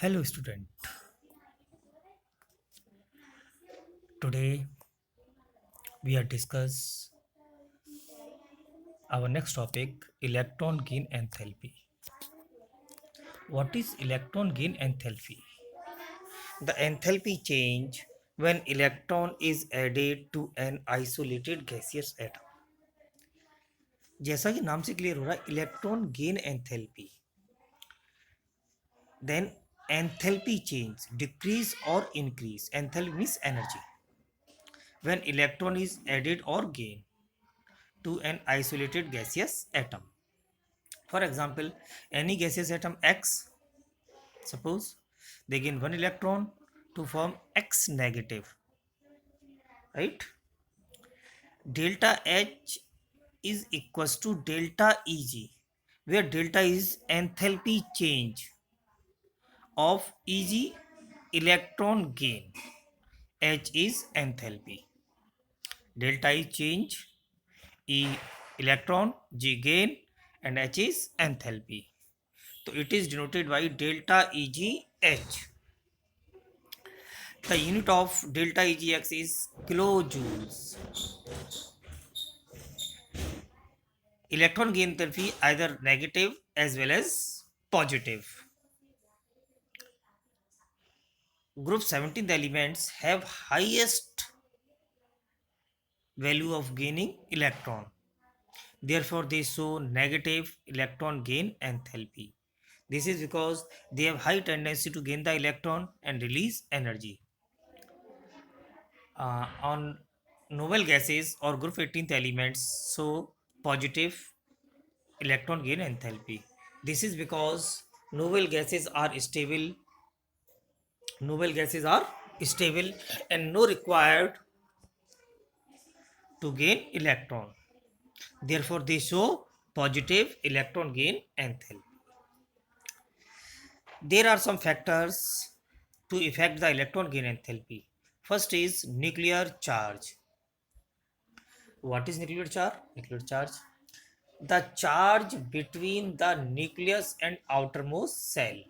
Hello student. Today we are discuss our next topic, electron gain enthalpy. What is electron gain enthalpy? The enthalpy change when electron is added to an isolated gaseous atom. जैसा कि नाम से clear हो रहा है, electron gain enthalpy, then enthalpy change, decrease or increase. Enthalpy means energy. When electron is added or gained to an isolated gaseous atom. For example, any gaseous atom X, suppose they gain one electron to form X negative, right? Delta H is equals to delta Eg, where delta is enthalpy change of Eg, electron gain. H is enthalpy. Delta is change, E electron, G gain, and H is enthalpy. So it is denoted by delta EgH. The unit of delta EgX is kilojoules. Electron gain enthalpy either negative as well as positive. Group 17 elements have highest value of gaining electron. Therefore, they show negative electron gain enthalpy. This is because they have high tendency to gain the electron and release energy. On noble gases or group 18th elements show positive electron gain enthalpy. This is because noble gases are stable. Noble gases are stable and no required to gain electron. Therefore, they show positive electron gain enthalpy. There are some factors to affect the electron gain enthalpy. First is nuclear charge. What is nuclear charge? Nuclear charge, the charge between the nucleus and outermost cell.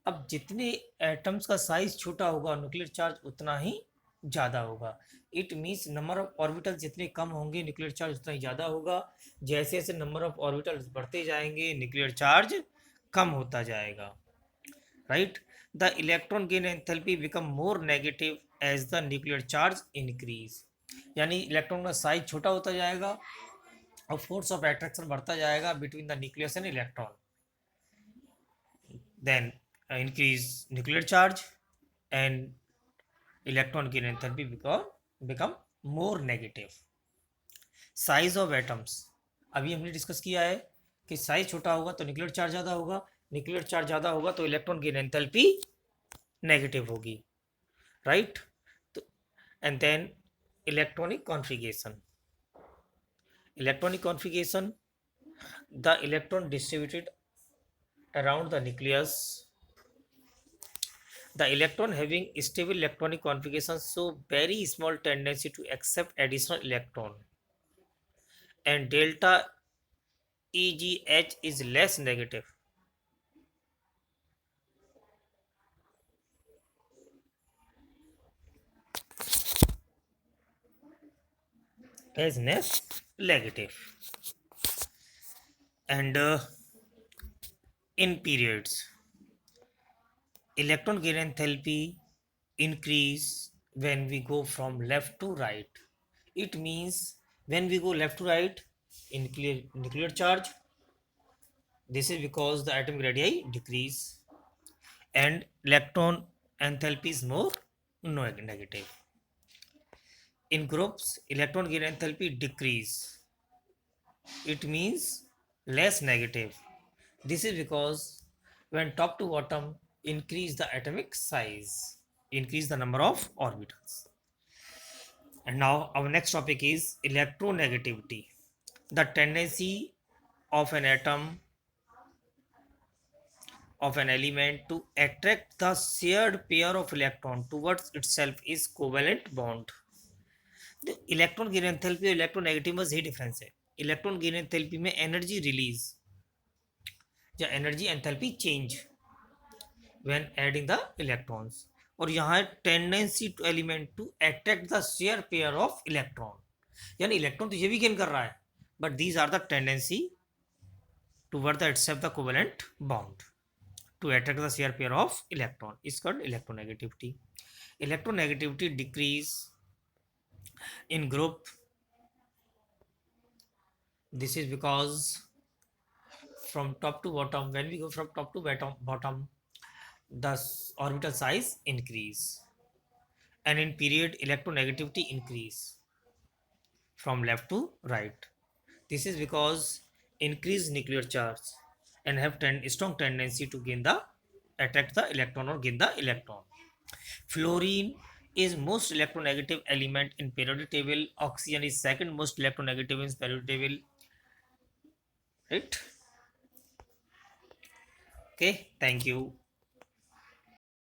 अब जितने atoms का size छोटा होगा nuclear charge उतना ही ज़्यादा होगा. It means number of orbital जितने कम होंगे न्यूक्लियर चार्ज उतना ही ज़्यादा होगा. जैसे जैसे नंबर ऑफ ऑर्बिटल्स बढ़ते जाएंगे न्यूक्लियर चार्ज कम होता जाएगा. Right. The electron gain enthalpy become more negative as the nuclear charge increase. यानी इलेक्ट्रॉन का साइज छोटा होता जाएगा और फोर्स ऑफ अट्रैक्शन बढ़ता जाएगा between the nucleus and electron. Then increase nuclear charge and electron gain enthalpy become more negative. Size of atoms, अभी हमने डिस्कस किया है कि साइज छोटा होगा तो न्यूक्लियर चार्ज ज़्यादा होगा, न्यूक्लियर चार्ज ज़्यादा होगा तो इलेक्ट्रॉन गेन एंथैल्पी नेगेटिव होगी. राइट. तो and then electronic configuration. Electronic configuration, the electron distributed around the nucleus. The electron having stable electronic configuration show very small tendency to accept additional electron, and delta EgH is less negative. As negative. And in periods, electron gain enthalpy increase when we go from left to right. It means when we go left to right in nuclear charge, this is because the atomic radii decrease and electron enthalpy is more negative. In groups, electron gain enthalpy decrease. It means less negative. This is because when top to bottom increase the atomic size, increase the number of orbitals. And now our next topic is electronegativity. The tendency of an atom of an element to attract the shared pair of electron towards itself is covalent bond. The electron gain enthalpy और electronegativity में यही difference है. Electron gain enthalpy में energy release या energy enthalpy change when adding the electrons. और यहाँ है tendency to element to attract the share pair of electron, यानी इलेक्ट्रॉन तो ये भी गेन कर रहा है, but these are the tendency toward the accept the covalent bond to attract the shared pair of electron is called electronegativity. Electronegativity decrease in group. This is because from top to bottom, when we go from top to bottom, the orbital size increase, and in period electronegativity increase from left to right. This is because increased nuclear charge and have strong tendency to gain the attract the electron or gain the electron. Fluorine is most electronegative element in periodic table. Oxygen is second most electronegative in periodic table. Right? Okay. Thank you.